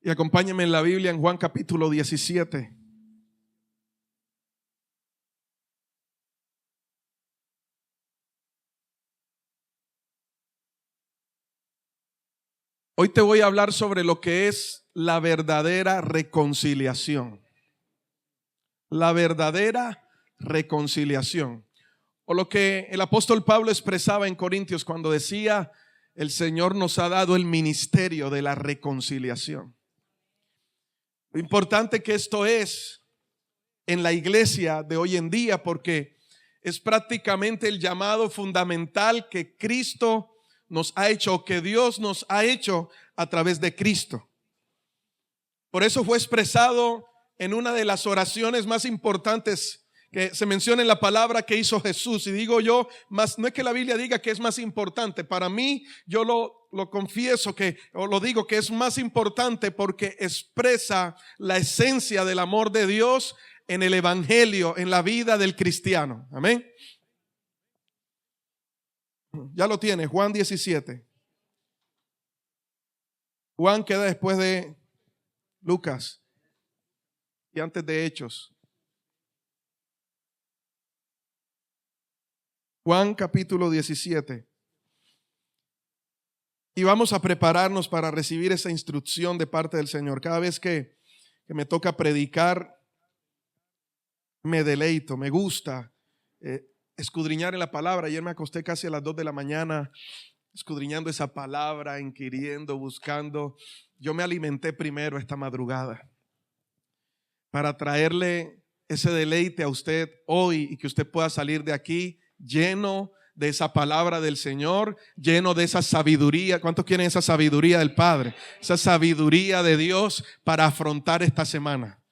Y acompáñenme en la Biblia en Juan capítulo 17. Hoy te voy a hablar sobre lo que es la verdadera reconciliación. La verdadera reconciliación. O lo que el apóstol Pablo expresaba en Corintios cuando decía: el Señor nos ha dado el ministerio de la reconciliación. Lo importante que esto es en la iglesia de hoy en día, porque es prácticamente el llamado fundamental que Cristo nos ha hecho, que Dios nos ha hecho a través de Cristo. Por eso fue expresado en una de las oraciones más importantes que se menciona en la palabra que hizo Jesús. Y digo yo, más, no es que la Biblia diga que es más importante. Para mí, yo lo confieso o lo digo que es más importante porque expresa la esencia del amor de Dios en el evangelio, en la vida del cristiano. Amén. Ya lo tiene, Juan 17. Juan queda después de Lucas y antes de Hechos. Juan capítulo 17. Y vamos a prepararnos para recibir esa instrucción de parte del Señor. Cada vez que me toca predicar, me deleito, me gusta escudriñar en la palabra. Ayer me acosté casi a las 2 de la mañana escudriñando esa palabra, inquiriendo, buscando. Yo me alimenté primero esta madrugada para traerle ese deleite a usted hoy y que usted pueda salir de aquí lleno de esa palabra del Señor, lleno de esa sabiduría. ¿Cuántos quieren esa sabiduría del Padre? Esa sabiduría de Dios para afrontar esta semana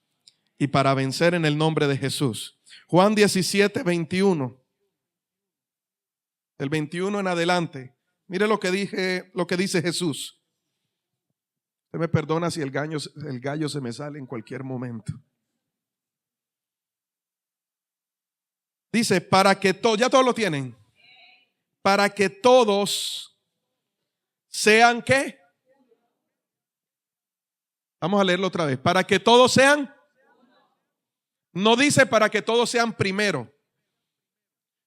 y para vencer en el nombre de Jesús. Juan 17, 21. El 21 en adelante. Mire lo que dice Jesús. Usted me perdona si el gallo se me sale en cualquier momento. Dice, para que todos, ya todos lo tienen. Para que todos sean ¿qué? Vamos a leerlo otra vez. Para que todos sean. No dice para que todos sean primero,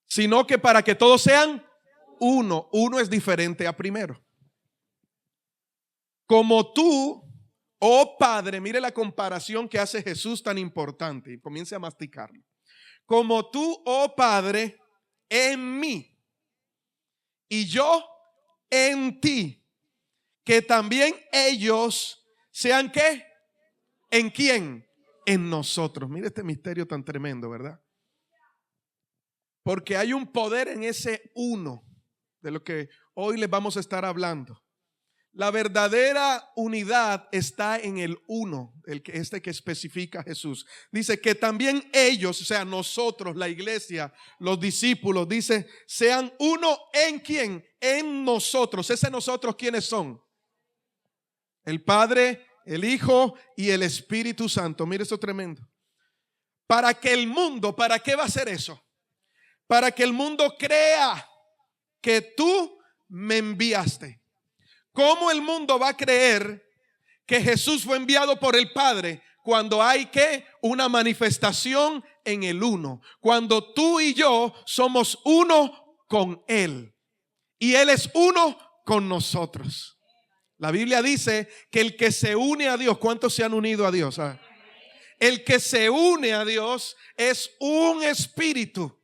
sino que para que todos sean uno. Uno es diferente a primero. Como tú, oh Padre, mire la comparación que hace Jesús tan importante y comience a masticarlo. Como tú, oh Padre, en mí y yo en ti, que también ellos sean ¿qué? ¿En quién? En nosotros. Mire este misterio tan tremendo, ¿verdad? Porque hay un poder en ese uno, de lo que hoy les vamos a estar hablando. La verdadera unidad está en el uno, que especifica Jesús. Dice que también ellos, o sea, nosotros, la iglesia, los discípulos, dice, sean uno en quién, en nosotros. Ese nosotros, ¿quiénes son? El Padre, el Hijo y el Espíritu Santo. Mire esto tremendo. Para que el mundo, ¿para qué va a hacer eso? Para que el mundo crea que tú me enviaste. ¿Cómo el mundo va a creer que Jesús fue enviado por el Padre cuando hay que una manifestación en el uno? Cuando tú y yo somos uno con Él y Él es uno con nosotros. La Biblia dice que el que se une a Dios, ¿cuántos se han unido a Dios? El que se une a Dios es un espíritu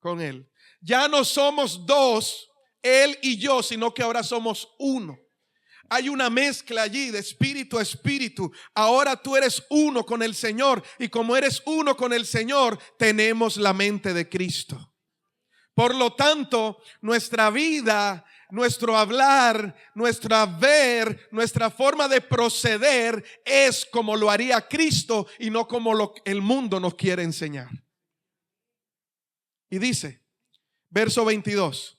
con Él. Ya no somos dos, Él y yo, sino que ahora somos uno. Hay una mezcla allí de espíritu a espíritu. Ahora tú eres uno con el Señor, y como eres uno con el Señor, tenemos la mente de Cristo. Por lo tanto, nuestra vida, nuestro hablar, nuestra ver, nuestra forma de proceder es como lo haría Cristo y no como el mundo nos quiere enseñar. Y dice, verso 22.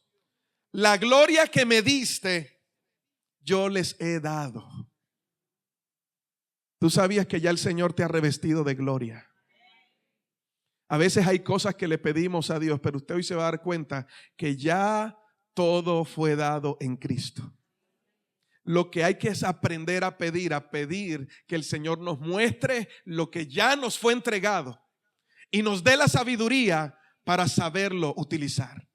La gloria que me diste, yo les he dado. Tú sabías que ya el Señor te ha revestido de gloria. A veces hay cosas que le pedimos a Dios, pero usted hoy se va a dar cuenta que ya todo fue dado en Cristo. lo que hay que es aprender a pedir que el Señor nos muestre lo que ya nos fue entregado y nos dé la sabiduría para saberlo utilizar.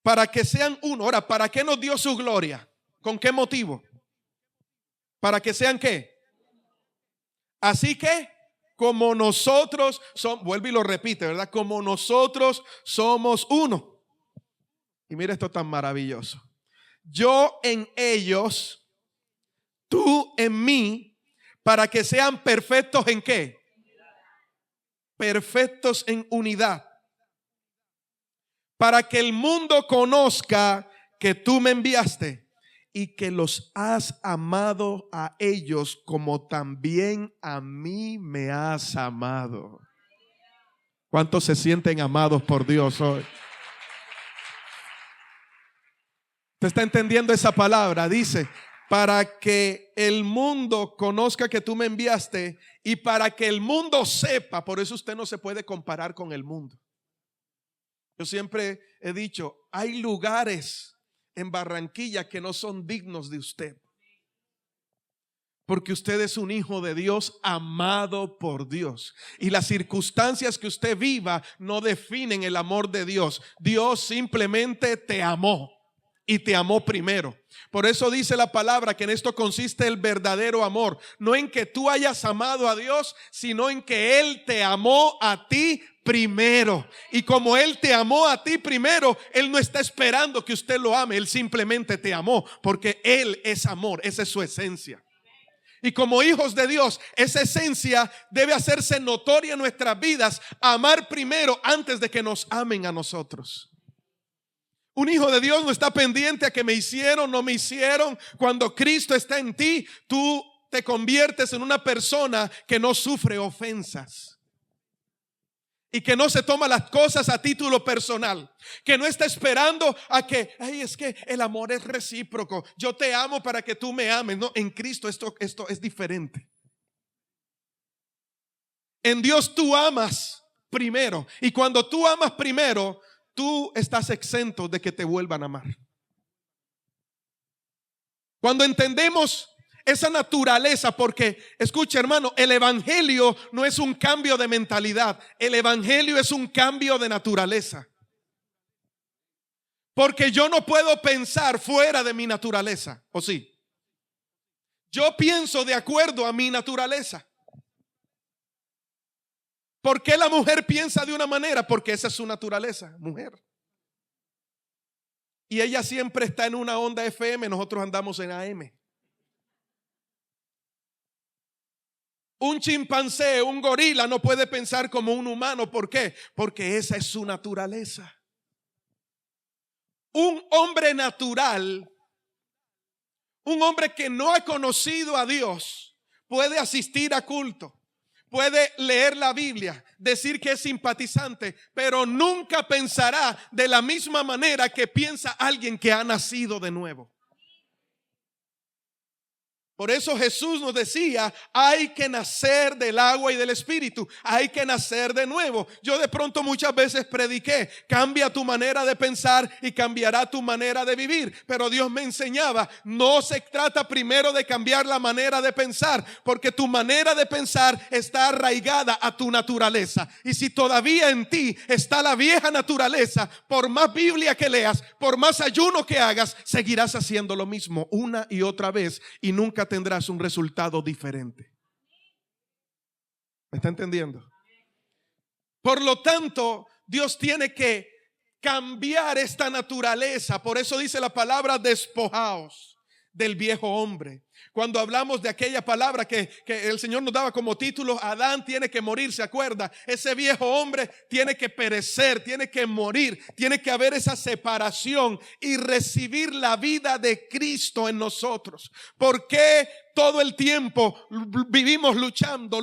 Para que sean uno. Ahora, ¿para qué nos dio su gloria? ¿Con qué motivo? ¿Para que sean qué? Así que, como nosotros somos, vuelve y lo repite, ¿verdad? Como nosotros somos uno. Y mira esto tan maravilloso. Yo en ellos, tú en mí, para que sean perfectos ¿en qué? Perfectos en unidad. Para que el mundo conozca que tú me enviaste y que los has amado a ellos como también a mí me has amado. ¿Cuántos se sienten amados por Dios hoy? ¿Te está entendiendo esa palabra? Dice, para que el mundo conozca que tú me enviaste y para que el mundo sepa. Por eso usted no se puede comparar con el mundo. Yo siempre he dicho, hay lugares en Barranquilla que no son dignos de usted. Porque usted es un hijo de Dios, amado por Dios. Y las circunstancias que usted viva no definen el amor de Dios. Dios simplemente te amó. Y te amó primero. Por eso dice la palabra que en esto consiste el verdadero amor. No en que tú hayas amado a Dios, sino en que Él te amó a ti primero. Y como Él te amó a ti primero, Él no está esperando que usted lo ame. Él simplemente te amó porque Él es amor. Esa es su esencia. Y como hijos de Dios, esa esencia debe hacerse notoria en nuestras vidas. Amar primero antes de que nos amen a nosotros. Un hijo de Dios no está pendiente a que me hicieron, no me hicieron. Cuando Cristo está en ti, tú te conviertes en una persona que no sufre ofensas. Y que no se toma las cosas a título personal. Que no está esperando a que, ay, es que el amor es recíproco. Yo te amo para que tú me ames. No, en Cristo esto es diferente. En Dios tú amas primero. Y cuando tú amas primero, tú estás exento de que te vuelvan a amar. Cuando entendemos esa naturaleza, porque escucha hermano, el evangelio no es un cambio de mentalidad, el evangelio es un cambio de naturaleza. Porque yo no puedo pensar fuera de mi naturaleza, ¿o sí? Yo pienso de acuerdo a mi naturaleza. ¿Por qué la mujer piensa de una manera? Porque esa es su naturaleza, mujer. Y ella siempre está en una onda FM, nosotros andamos en AM. Un chimpancé, un gorila no puede pensar como un humano. ¿Por qué? Porque esa es su naturaleza. Un hombre natural, un hombre que no ha conocido a Dios, puede asistir a culto. Puede leer la Biblia, decir que es simpatizante, pero nunca pensará de la misma manera que piensa alguien que ha nacido de nuevo. Por eso Jesús nos decía, hay que nacer del agua y del espíritu, hay que nacer de nuevo. Yo de pronto muchas veces prediqué, cambia tu manera de pensar y cambiará tu manera de vivir. Pero Dios me enseñaba, no se trata primero de cambiar la manera de pensar, porque tu manera de pensar está arraigada a tu naturaleza. Y si todavía en ti está la vieja naturaleza, por más Biblia que leas, por más ayuno que hagas, seguirás haciendo lo mismo una y otra vez y nunca tendrás un resultado diferente. ¿Me está entendiendo? Por lo tanto, Dios tiene que cambiar esta naturaleza. Por eso dice la palabra despojaos del viejo hombre. Cuando hablamos de aquella palabra que el Señor nos daba como título, Adán tiene que morir, ¿se acuerda? Ese viejo hombre tiene que perecer, tiene que morir, tiene que haber esa separación y recibir la vida de Cristo en nosotros. ¿Por qué todo el tiempo vivimos luchando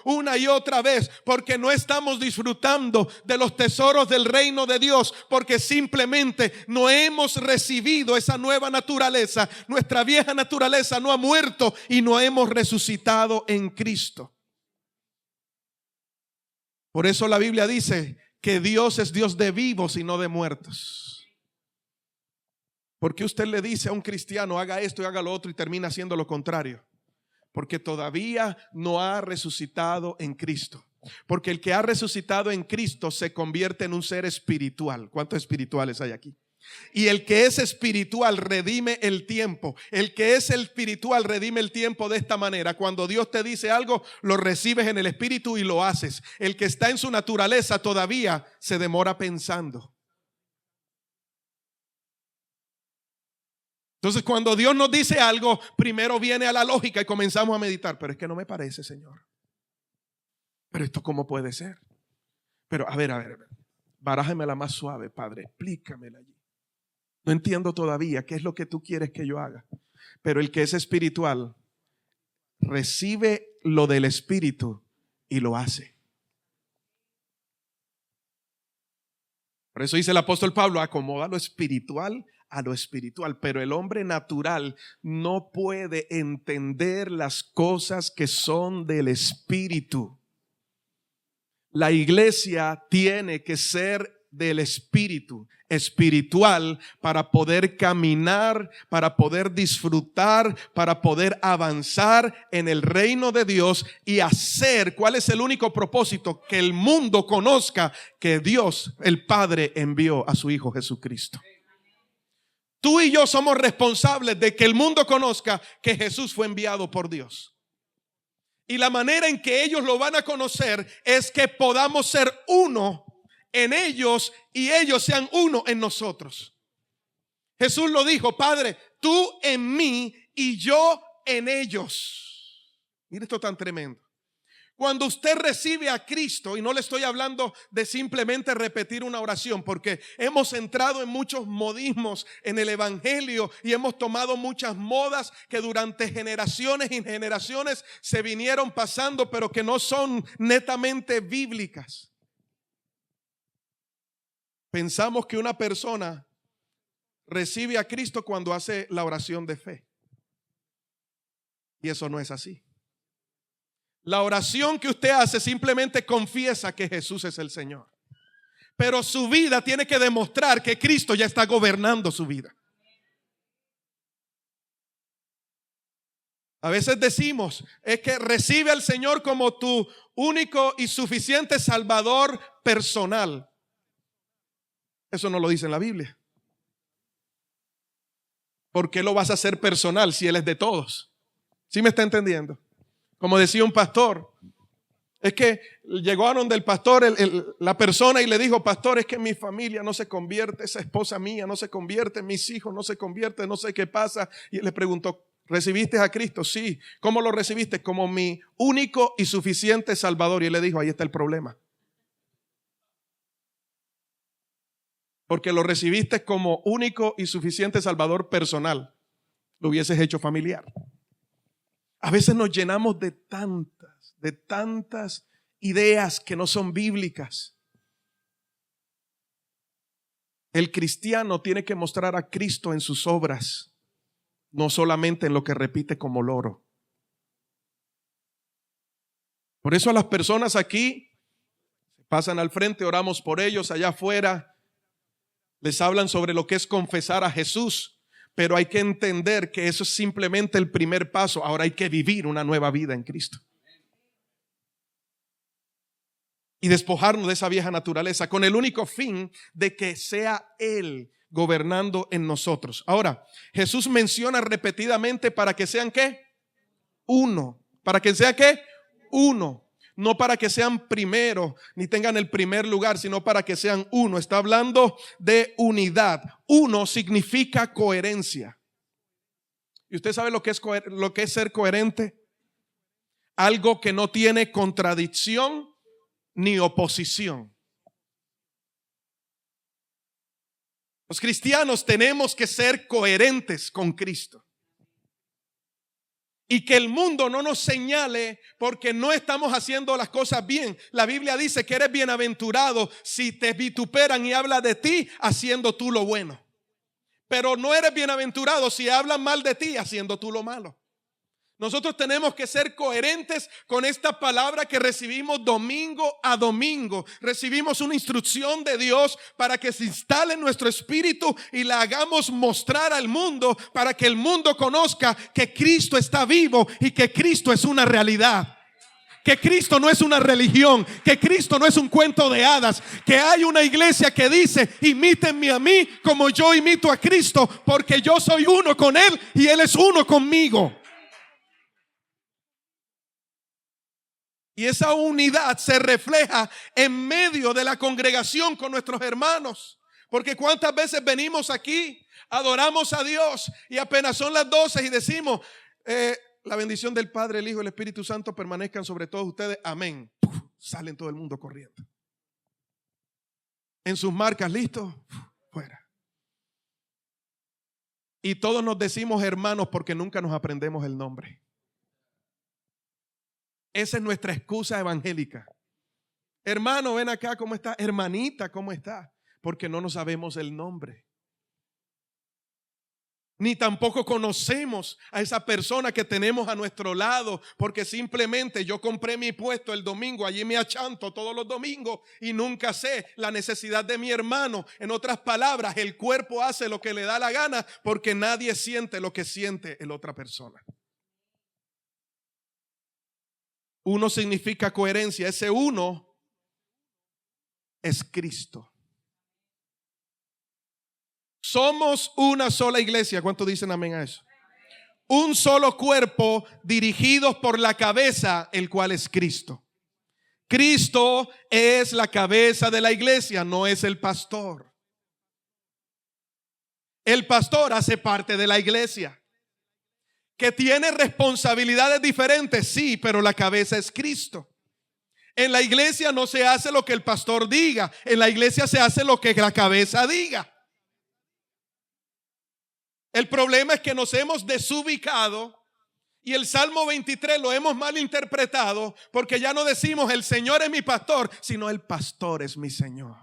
una y otra vez? Porque no estamos disfrutando de los tesoros del reino de Dios, porque simplemente no hemos recibido esa nueva naturaleza. Nuestra vieja naturaleza no ha muerto y no hemos resucitado en Cristo. Por eso la Biblia dice que Dios es Dios de vivos y no de muertos. ¿Por qué usted le dice a un cristiano haga esto y haga lo otro y termina haciendo lo contrario? Porque todavía no ha resucitado en Cristo. Porque el que ha resucitado en Cristo se convierte en un ser espiritual. ¿Cuántos espirituales hay aquí? Y el que es espiritual redime el tiempo. El que es espiritual redime el tiempo de esta manera. Cuando Dios te dice algo, lo recibes en el espíritu y lo haces. El que está en su naturaleza todavía se demora pensando. Entonces, cuando Dios nos dice algo, primero viene a la lógica y comenzamos a meditar. Pero es que no me parece, Señor. Pero esto, ¿cómo puede ser? Pero a ver, barájemela más suave, Padre, explícamela allí. No entiendo todavía qué es lo que tú quieres que yo haga. Pero el que es espiritual recibe lo del espíritu y lo hace. Por eso dice el apóstol Pablo, acomoda lo espiritual a lo espiritual. Pero el hombre natural no puede entender las cosas que son del espíritu. La iglesia tiene que ser del espíritu, espiritual, para poder caminar, para poder disfrutar, para poder avanzar en el reino de Dios y hacer. ¿Cuál es el único propósito? Que el mundo conozca que Dios, el Padre, envió a su Hijo Jesucristo. Tú y yo somos responsables de que el mundo conozca que Jesús fue enviado por Dios. Y la manera en que ellos lo van a conocer es que podamos ser uno en ellos y ellos sean uno en nosotros. Jesús lo dijo, Padre, tú en mí y yo en ellos. Mira esto tan tremendo. Cuando usted recibe a Cristo, y no le estoy hablando de simplemente repetir una oración, porque hemos entrado en muchos modismos en el evangelio y hemos tomado muchas modas que durante generaciones y generaciones se vinieron pasando, pero que no son netamente bíblicas. Pensamos que una persona recibe a Cristo cuando hace la oración de fe. Y eso no es así. La oración que usted hace simplemente confiesa que Jesús es el Señor. Pero su vida tiene que demostrar que Cristo ya está gobernando su vida. A veces decimos, es que recibe al Señor como tu único y suficiente Salvador personal. Eso no lo dice en la Biblia. ¿Por qué lo vas a hacer personal si Él es de todos? ¿Sí me está entendiendo? Como decía un pastor, es que llegó a donde el pastor, la persona, y le dijo, pastor, es que mi familia no se convierte, esa esposa mía no se convierte, mis hijos no se convierten, no sé qué pasa. Y él le preguntó, ¿recibiste a Cristo? Sí. ¿Cómo lo recibiste? Como mi único y suficiente Salvador. Y él le dijo, ahí está el problema. Porque lo recibiste como único y suficiente Salvador personal. Lo hubieses hecho familiar. A veces nos llenamos de tantas ideas que no son bíblicas. El cristiano tiene que mostrar a Cristo en sus obras, no solamente en lo que repite como loro. Por eso a las personas aquí pasan al frente, oramos por ellos, allá afuera les hablan sobre lo que es confesar a Jesús. Pero hay que entender que eso es simplemente el primer paso. Ahora hay que vivir una nueva vida en Cristo. Y despojarnos de esa vieja naturaleza con el único fin de que sea Él gobernando en nosotros. Ahora, Jesús menciona repetidamente para que sean ¿qué? Uno. ¿Para que sea qué? Uno. No para que sean primero ni tengan el primer lugar, sino para que sean uno. Está hablando de unidad. Uno significa coherencia. ¿Y usted sabe lo que es ser coherente? Algo que no tiene contradicción ni oposición. Los cristianos tenemos que ser coherentes con Cristo. Y que el mundo no nos señale porque no estamos haciendo las cosas bien. La Biblia dice que eres bienaventurado si te vituperan y habla de ti haciendo tú lo bueno. Pero no eres bienaventurado si hablan mal de ti haciendo tú lo malo. Nosotros tenemos que ser coherentes con esta palabra que recibimos domingo a domingo. Recibimos una instrucción de Dios para que se instale en nuestro espíritu y la hagamos mostrar al mundo, para que el mundo conozca que Cristo está vivo y que Cristo es una realidad. Que Cristo no es una religión, que Cristo no es un cuento de hadas, que hay una iglesia que dice: imítenme a mí como yo imito a Cristo, porque yo soy uno con Él y Él es uno conmigo. Y esa unidad se refleja en medio de la congregación con nuestros hermanos. Porque cuántas veces venimos aquí, adoramos a Dios y apenas son las 12 y decimos: la bendición del Padre, el Hijo y el Espíritu Santo permanezcan sobre todos ustedes. Amén. Puf, salen todo el mundo corriendo. En sus marcas, listos, fuera. Y todos nos decimos hermanos porque nunca nos aprendemos el nombre. Esa es nuestra excusa evangélica. Hermano, ven acá, ¿cómo está? Hermanita, ¿cómo está? Porque no nos sabemos el nombre. Ni tampoco conocemos a esa persona que tenemos a nuestro lado, porque simplemente yo compré mi puesto el domingo, allí me achanto todos los domingos y nunca sé la necesidad de mi hermano. En otras palabras, el cuerpo hace lo que le da la gana porque nadie siente lo que siente la otra persona. Uno significa coherencia. Ese uno es Cristo. Somos una sola iglesia. ¿Cuántos dicen amén a eso? Un solo cuerpo, dirigidos por la cabeza, el cual es Cristo. Cristo es la cabeza de la iglesia, no es el pastor. El pastor hace parte de la iglesia. Que tiene responsabilidades diferentes, sí, pero la cabeza es Cristo. En la iglesia no se hace lo que el pastor diga, en la iglesia se hace lo que la cabeza diga. El problema es que nos hemos desubicado y el Salmo 23 lo hemos malinterpretado, porque ya no decimos el Señor es mi pastor, sino el pastor es mi Señor.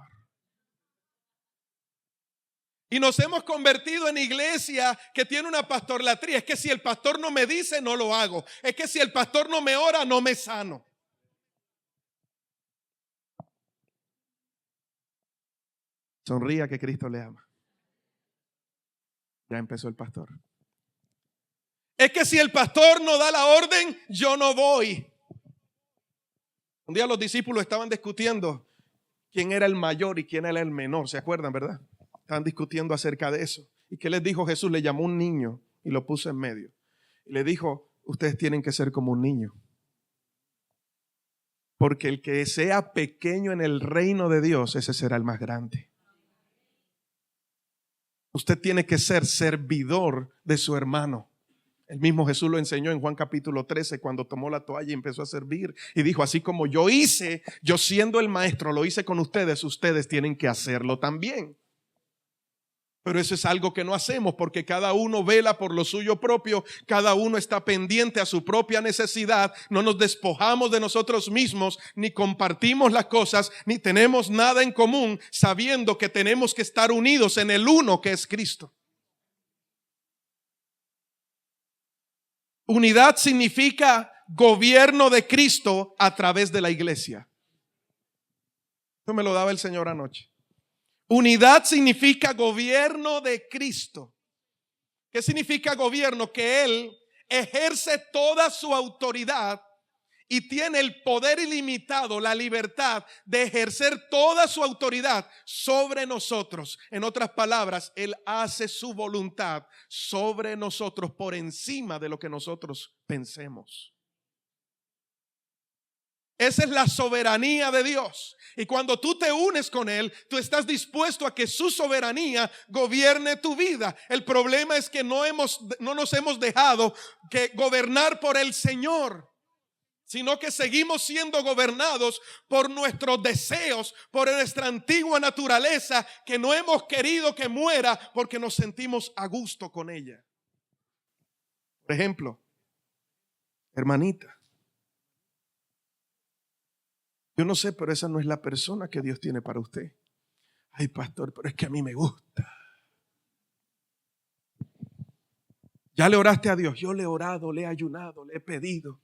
Y nos hemos convertido en iglesia que tiene una pastorlatría. Es que si el pastor no me dice, no lo hago. Es que si el pastor no me ora, no me sano. Sonría que Cristo le ama. Ya empezó el pastor. Es que si el pastor no da la orden, yo no voy. Un día los discípulos estaban discutiendo quién era el mayor y quién era el menor. ¿Se acuerdan, verdad? Estaban discutiendo acerca de eso. ¿Y qué les dijo Jesús? Le llamó un niño y lo puso en medio. Y le dijo: ustedes tienen que ser como un niño. Porque el que sea pequeño en el reino de Dios, ese será el más grande. Usted tiene que ser servidor de su hermano. El mismo Jesús lo enseñó en Juan capítulo 13 cuando tomó la toalla y empezó a servir. Y dijo: así como yo hice, yo siendo el maestro, lo hice con ustedes, ustedes tienen que hacerlo también. Pero eso es algo que no hacemos porque cada uno vela por lo suyo propio, cada uno está pendiente a su propia necesidad, no nos despojamos de nosotros mismos, ni compartimos las cosas, ni tenemos nada en común, sabiendo que tenemos que estar unidos en el uno que es Cristo. Unidad significa gobierno de Cristo a través de la iglesia. Eso me lo daba el Señor anoche. Unidad significa gobierno de Cristo. ¿Qué significa gobierno? Que Él ejerce toda su autoridad y tiene el poder ilimitado, la libertad de ejercer toda su autoridad sobre nosotros. En otras palabras, Él hace su voluntad sobre nosotros por encima de lo que nosotros pensemos. Esa es la soberanía de Dios. Y cuando tú te unes con Él, tú estás dispuesto a que su soberanía gobierne tu vida. El problema es que no nos hemos dejado que gobernar por el Señor, sino que seguimos siendo gobernados por nuestros deseos, por nuestra antigua naturaleza que no hemos querido que muera porque nos sentimos a gusto con ella. Por ejemplo, hermanita, yo no sé, pero esa no es la persona que Dios tiene para usted. Ay, pastor, pero es que a mí me gusta. Ya le oraste a Dios. Yo le he orado, le he ayunado, le he pedido.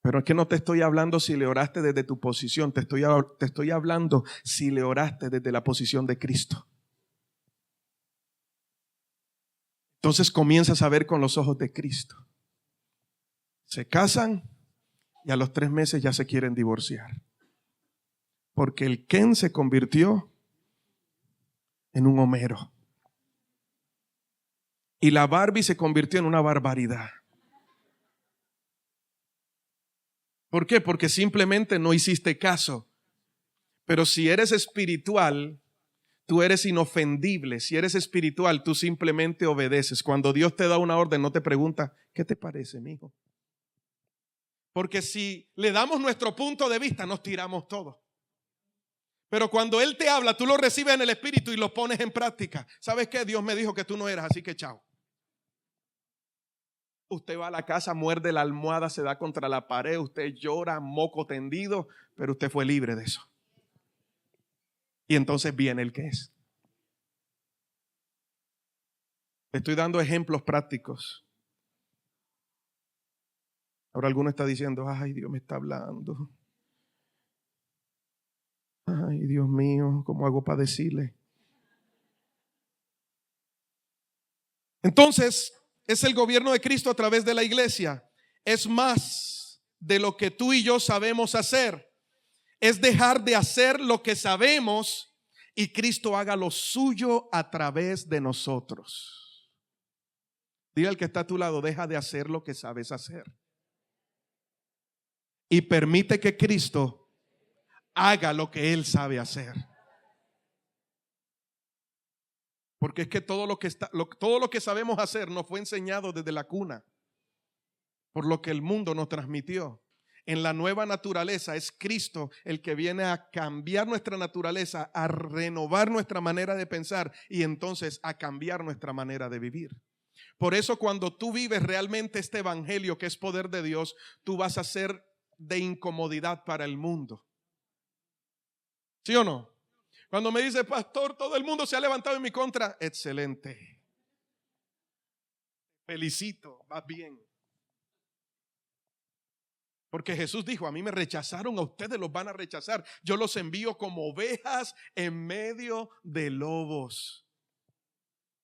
Pero es que no te estoy hablando si le oraste desde tu posición. Te estoy hablando si le oraste desde la posición de Cristo. Entonces comienzas a ver con los ojos de Cristo. Se casan y a los 3 meses ya se quieren divorciar. Porque el Ken se convirtió en un Homero. Y la Barbie se convirtió en una barbaridad. ¿Por qué? Porque simplemente no hiciste caso. Pero si eres espiritual, tú eres inofendible. Si eres espiritual, tú simplemente obedeces. Cuando Dios te da una orden, no te pregunta, ¿qué te parece, mijo? Porque si le damos nuestro punto de vista, nos tiramos todos. Pero cuando Él te habla, tú lo recibes en el espíritu y lo pones en práctica. ¿Sabes qué? Dios me dijo que tú no eras, así que chao. Usted va a la casa, muerde la almohada, se da contra la pared, usted llora, moco tendido, pero usted fue libre de eso. Y entonces viene el que es. Estoy dando ejemplos prácticos. Ahora alguno está diciendo, ay, Dios me está hablando. Ay, Dios mío, ¿cómo hago para decirle? Entonces, es el gobierno de Cristo a través de la iglesia. Es más de lo que tú y yo sabemos hacer. Es dejar de hacer lo que sabemos y Cristo haga lo suyo a través de nosotros. Dile al que está a tu lado, deja de hacer lo que sabes hacer. Y permite que Cristo haga lo que Él sabe hacer. Porque es que todo lo que sabemos hacer nos fue enseñado desde la cuna, por lo que el mundo nos transmitió. En la nueva naturaleza es Cristo el que viene a cambiar nuestra naturaleza, a renovar nuestra manera de pensar y entonces a cambiar nuestra manera de vivir. Por eso cuando tú vives realmente este evangelio que es poder de Dios, tú vas a ser de incomodidad para el mundo. ¿Sí o no? Cuando me dice, pastor, todo el mundo se ha levantado en mi contra. Excelente. Felicito, vas bien. Porque Jesús dijo, a mí me rechazaron, a ustedes los van a rechazar. Yo los envío como ovejas en medio de lobos.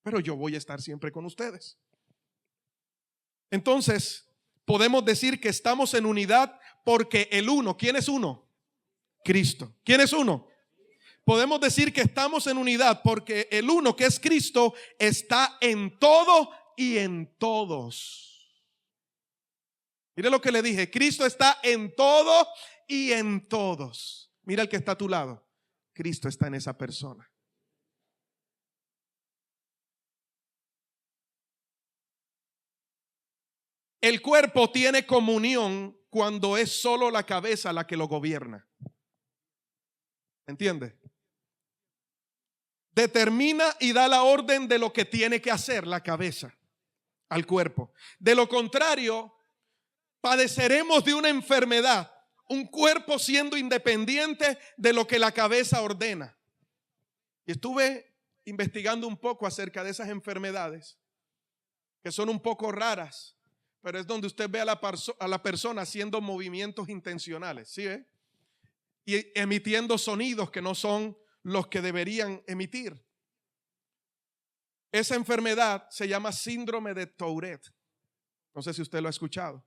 Pero yo voy a estar siempre con ustedes. Entonces, podemos decir que estamos en unidad porque el uno, ¿quién es uno? Cristo. ¿Quién es uno? Podemos decir que estamos en unidad porque el uno, que es Cristo, está en todo y en todos. Mire lo que le dije, Cristo está en todo y en todos. Mira el que está a tu lado, Cristo está en esa persona. El cuerpo tiene comunión cuando es solo la cabeza la que lo gobierna. ¿Entiende? Determina y da la orden de lo que tiene que hacer la cabeza al cuerpo. De lo contrario, padeceremos de una enfermedad, un cuerpo siendo independiente de lo que la cabeza ordena. Y estuve investigando un poco acerca de esas enfermedades que son un poco raras, pero es donde usted ve a la persona haciendo movimientos intencionales, ¿sí ve? Y emitiendo sonidos que no son los que deberían emitir. Esa enfermedad se llama síndrome de Tourette. No sé si usted lo ha escuchado.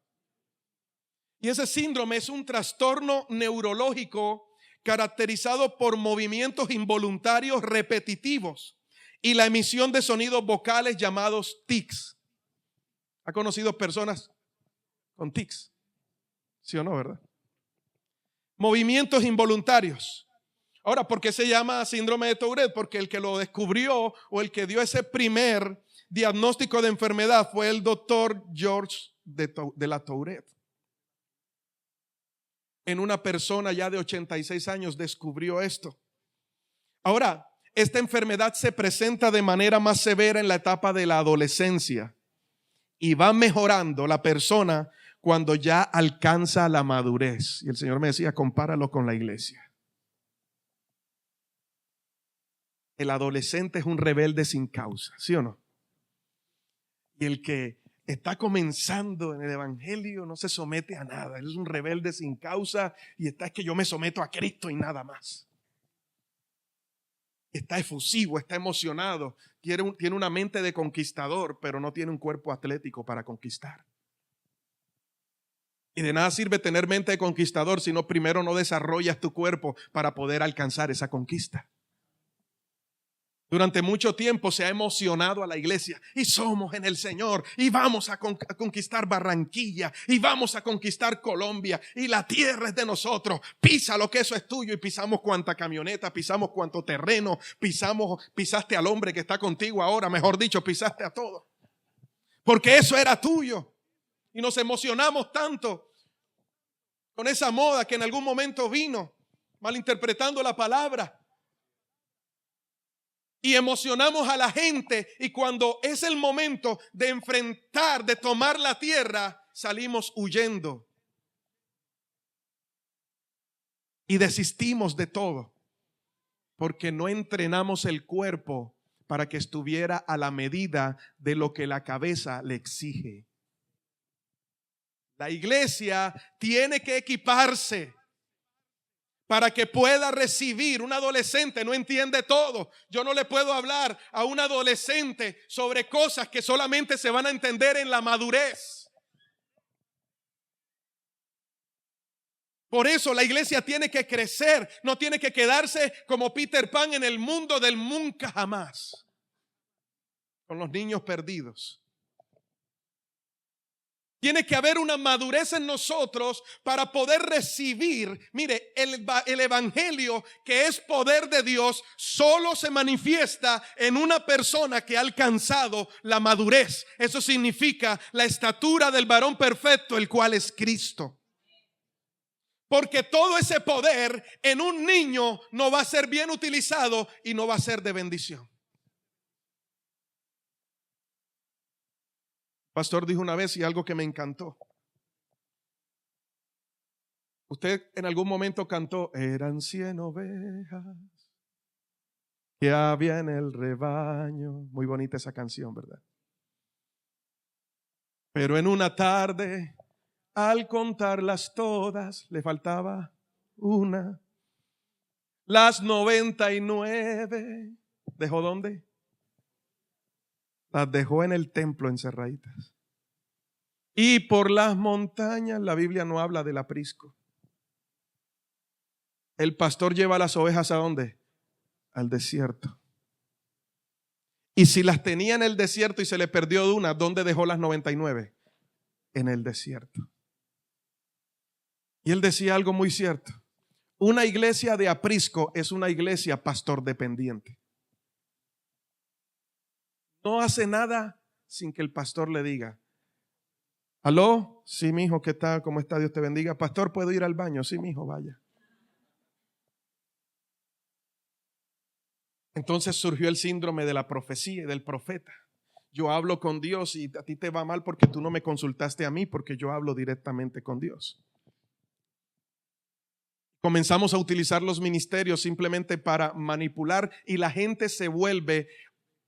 Y ese síndrome es un trastorno neurológico caracterizado por movimientos involuntarios repetitivos y la emisión de sonidos vocales llamados tics. ¿Ha conocido personas con tics? ¿Sí o no, verdad? Movimientos involuntarios. Ahora, ¿por qué se llama síndrome de Tourette? Porque el que lo descubrió o el que dio ese primer diagnóstico de enfermedad fue el doctor George de la Tourette. En una persona ya de 86 años descubrió esto. Ahora, esta enfermedad se presenta de manera más severa en la etapa de la adolescencia y va mejorando la persona cuando ya alcanza la madurez. Y el Señor me decía, compáralo con la iglesia. el adolescente es un rebelde sin causa, ¿sí o no? Y el que está comenzando en el evangelio no se somete a nada. Él es un rebelde sin causa y es que yo me someto a Cristo y nada más. Está efusivo, está emocionado, tiene una mente de conquistador, pero no tiene un cuerpo atlético para conquistar. Y de nada sirve tener mente de conquistador si no primero no desarrollas tu cuerpo para poder alcanzar esa conquista. Durante mucho tiempo se ha emocionado a la iglesia y somos en el Señor y vamos a conquistar Barranquilla y vamos a conquistar Colombia y la tierra es de nosotros. Pisa lo que eso es tuyo y pisamos cuanta camioneta, pisamos cuanto terreno, pisaste al hombre que está contigo ahora, mejor dicho, pisaste a todo. Porque eso era tuyo y nos emocionamos tanto con esa moda que en algún momento vino malinterpretando la palabra. Y emocionamos a la gente y cuando es el momento de enfrentar, de tomar la tierra, salimos huyendo. Y desistimos de todo porque no entrenamos el cuerpo para que estuviera a la medida de lo que la cabeza le exige. La iglesia tiene que equiparse para que pueda recibir. Un adolescente no entiende todo. Yo no le puedo hablar a un adolescente sobre cosas que solamente se van a entender en la madurez. Por eso la iglesia tiene que crecer, no tiene que quedarse como Peter Pan en el mundo del nunca jamás, con los niños perdidos. Tiene que haber una madurez en nosotros para poder recibir. Mire, el evangelio, que es poder de Dios, solo se manifiesta en una persona que ha alcanzado la madurez. Eso significa la estatura del varón perfecto, el cual es Cristo. Porque todo ese poder en un niño no va a ser bien utilizado y no va a ser de bendición. Pastor dijo una vez y algo que me encantó. Usted en algún momento cantó: eran 100 ovejas que había en el rebaño. Muy bonita esa canción, ¿verdad? Pero en una tarde, al contarlas todas, le faltaba una. Las 99, ¿dejó dónde? Las dejó en el templo encerraditas. Y por las montañas, la Biblia no habla del aprisco. El pastor lleva las ovejas ¿a dónde? Al desierto. Y si las tenía en el desierto y se le perdió una, ¿dónde dejó las 99? En el desierto. Y él decía algo muy cierto. Una iglesia de aprisco es una iglesia pastor dependiente. No hace nada sin que el pastor le diga: ¿aló? Sí, mijo, ¿qué tal? ¿Cómo está? Dios te bendiga. Pastor, ¿puedo ir al baño? Sí, mijo, vaya. Entonces surgió el síndrome de la profecía y del profeta. Yo hablo con Dios y a ti te va mal porque tú no me consultaste a mí, porque yo hablo directamente con Dios. Comenzamos a utilizar los ministerios simplemente para manipular y la gente se vuelve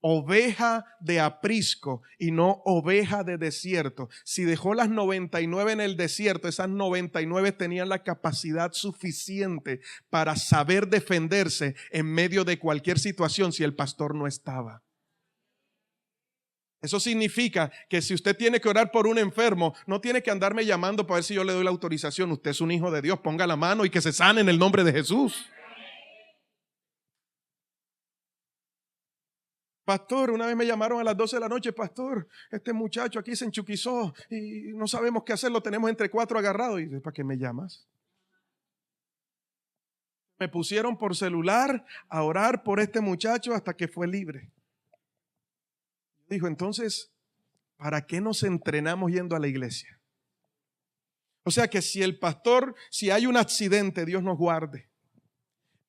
oveja de aprisco y no oveja de desierto. Si dejó las 99 en el desierto, esas 99 tenían la capacidad suficiente para saber defenderse en medio de cualquier situación si el pastor no estaba. Eso significa que si usted tiene que orar por un enfermo, no tiene que andarme llamando para ver si yo le doy la autorización. Usted es un hijo de Dios, ponga la mano y que se sane en el nombre de Jesús. Pastor, una vez me llamaron a las 12 de la noche: pastor, este muchacho aquí se enchuquizó y no sabemos qué hacer, lo tenemos entre 4 agarrados. Y ¿para qué me llamas? Me pusieron por celular a orar por este muchacho hasta que fue libre. Dijo: entonces, ¿para qué nos entrenamos yendo a la iglesia? O sea que si el pastor, si hay un accidente, Dios nos guarde,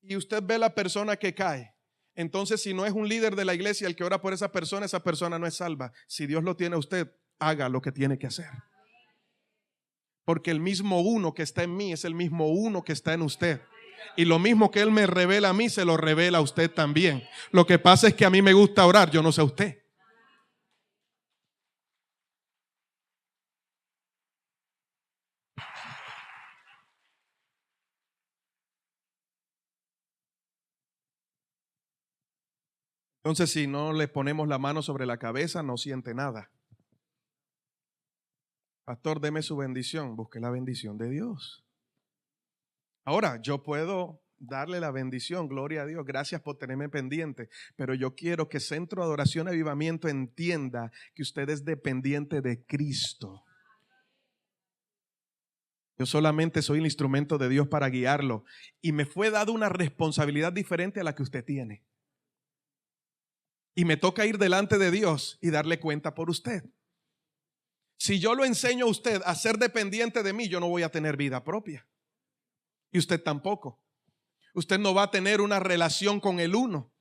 y usted ve la persona que cae, entonces si no es un líder de la iglesia el que ora por esa persona no es salva. Si Dios lo tiene a usted, haga lo que tiene que hacer. Porque el mismo uno que está en mí es el mismo uno que está en usted. Y lo mismo que Él me revela a mí, se lo revela a usted también. Lo que pasa es que a mí me gusta orar, yo no sé a usted. Entonces, si no le ponemos la mano sobre la cabeza, no siente nada. Pastor, deme su bendición. Busque la bendición de Dios. Ahora, yo puedo darle la bendición, gloria a Dios, gracias por tenerme pendiente, pero yo quiero que Centro de Adoración y Avivamiento entienda que usted es dependiente de Cristo. Yo solamente soy el instrumento de Dios para guiarlo y me fue dado una responsabilidad diferente a la que usted tiene. Y me toca ir delante de Dios y darle cuenta por usted. Si yo lo enseño a usted a ser dependiente de mí, yo no voy a tener vida propia. Y usted tampoco. Usted no va a tener una relación con el uno.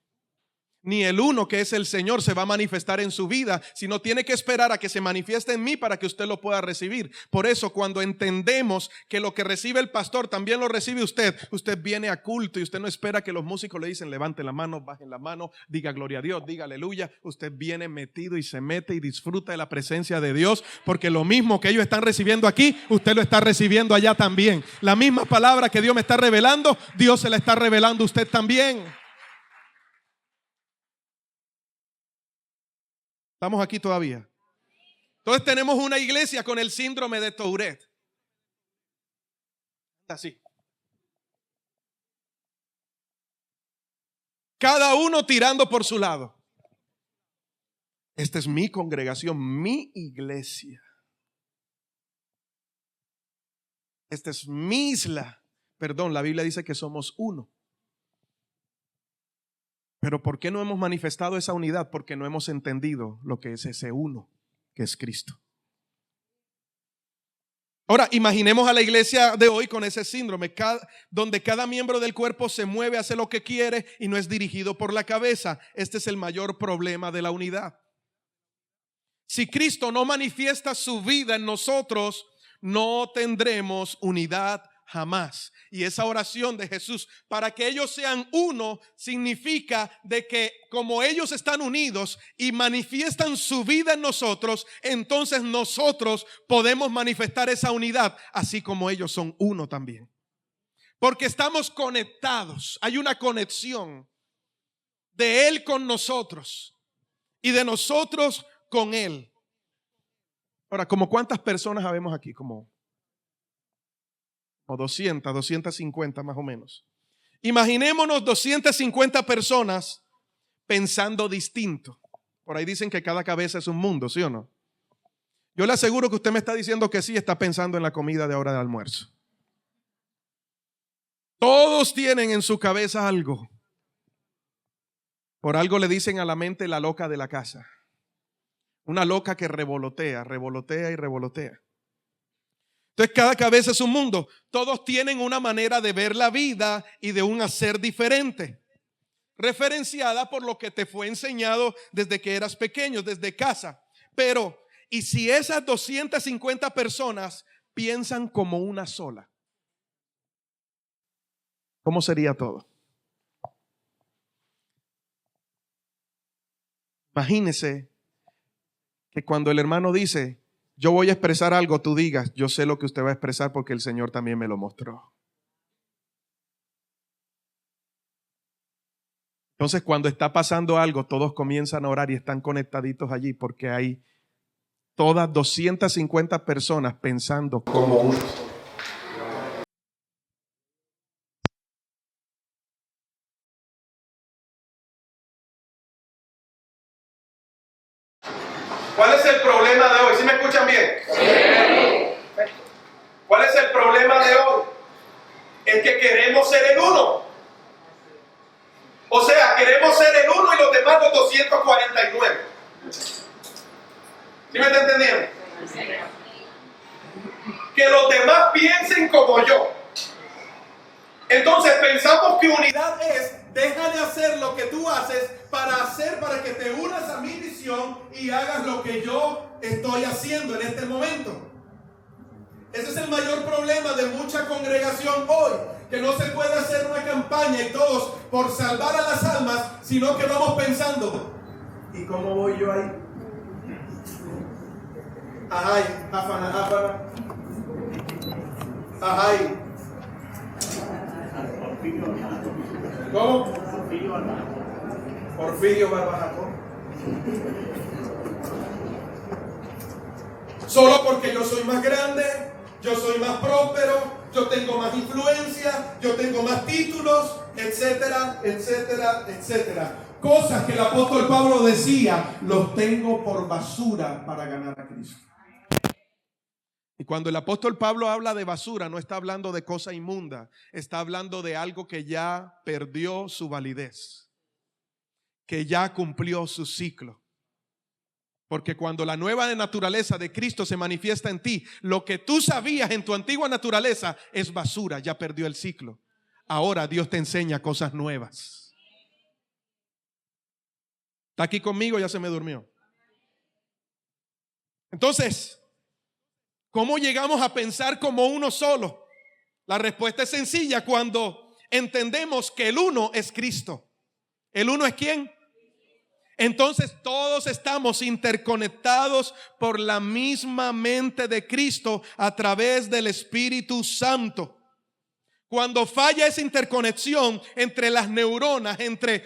Ni el uno, que es el Señor, se va a manifestar en su vida, sino tiene que esperar a que se manifieste en mí para que usted lo pueda recibir. Por eso, cuando entendemos que lo que recibe el pastor también lo recibe usted, usted viene a culto y usted no espera que los músicos le dicen levante la mano, bajen la mano, diga gloria a Dios, diga aleluya. Usted viene metido y se mete y disfruta de la presencia de Dios, porque lo mismo que ellos están recibiendo aquí, usted lo está recibiendo allá también. La misma palabra que Dios me está revelando, Dios se la está revelando a usted también. ¿Estamos aquí todavía? Entonces tenemos una iglesia con el síndrome de Tourette. Así. Cada uno tirando por su lado. Esta es mi congregación, mi iglesia. Esta es mi isla. Perdón, la Biblia dice que somos uno. Pero ¿por qué no hemos manifestado esa unidad? Porque no hemos entendido lo que es ese uno, que es Cristo. Ahora, imaginemos a la iglesia de hoy con ese síndrome, donde cada miembro del cuerpo se mueve, hace lo que quiere y no es dirigido por la cabeza. Este es el mayor problema de la unidad. Si Cristo no manifiesta su vida en nosotros, no tendremos unidad jamás. Y esa oración de Jesús para que ellos sean uno significa de que como ellos están unidos y manifiestan su vida en nosotros, entonces nosotros podemos manifestar esa unidad así como ellos son uno también. Porque estamos conectados, hay una conexión de Él con nosotros y de nosotros con Él. Ahora, ¿como cuántas personas habemos aquí? Como 200, 250 más o menos. Imaginémonos 250 personas pensando distinto. Por ahí dicen que cada cabeza es un mundo, ¿sí o no? Yo le aseguro que usted me está diciendo que sí está pensando en la comida de hora de almuerzo. Todos tienen en su cabeza algo. Por algo le dicen a la mente la loca de la casa. Una loca que revolotea, revolotea y revolotea. Entonces cada cabeza es un mundo. Todos tienen una manera de ver la vida y de un hacer diferente, referenciada por lo que te fue enseñado desde que eras pequeño, desde casa. Pero, ¿y si esas 250 personas piensan como una sola? ¿Cómo sería todo? Imagínese que cuando el hermano dice, yo voy a expresar algo, tú digas, yo sé lo que usted va a expresar porque el Señor también me lo mostró. Entonces, cuando está pasando algo, todos comienzan a orar y están conectaditos allí porque hay todas 250 personas pensando como uno. ¿Cuál es el problema de hoy? ¿Sí me escuchan bien? Sí. ¿Cuál es el problema de hoy? Es que queremos ser el uno. O sea, queremos ser el uno y los demás los 249. ¿Sí me está entendiendo? Que los demás piensen como yo. Entonces pensamos que unidad es deja de hacer lo que tú haces para que te unas a mi visión y hagas lo que yo estoy haciendo en este momento. Ese es el mayor problema de mucha congregación hoy. que no se puede hacer una campaña y todos por salvar a las almas, sino que vamos pensando, ¿y cómo voy yo ahí? Ajay, jáfana, jáfana. Ajay. ¿Cómo? Porfirio Barbajacó. Solo porque yo soy más grande, yo soy más próspero, yo tengo más influencia, yo tengo más títulos, etcétera, etcétera, etcétera. Cosas que el apóstol Pablo decía, los tengo por basura para ganar a Cristo. Y cuando el apóstol Pablo habla de basura, no está hablando de cosa inmunda, está hablando de algo que ya perdió su validez, que ya cumplió su ciclo. Porque cuando la nueva naturaleza de Cristo se manifiesta en ti, lo que tú sabías en tu antigua naturaleza es basura, ya perdió el ciclo. Ahora Dios te enseña cosas nuevas. ¿Está aquí conmigo? Ya se me durmió. Entonces, ¿cómo llegamos a pensar como uno solo? La respuesta es sencilla cuando entendemos que el uno es Cristo. ¿El uno es quién? Entonces todos estamos interconectados por la misma mente de Cristo a través del Espíritu Santo. Cuando falla esa interconexión entre las neuronas, entre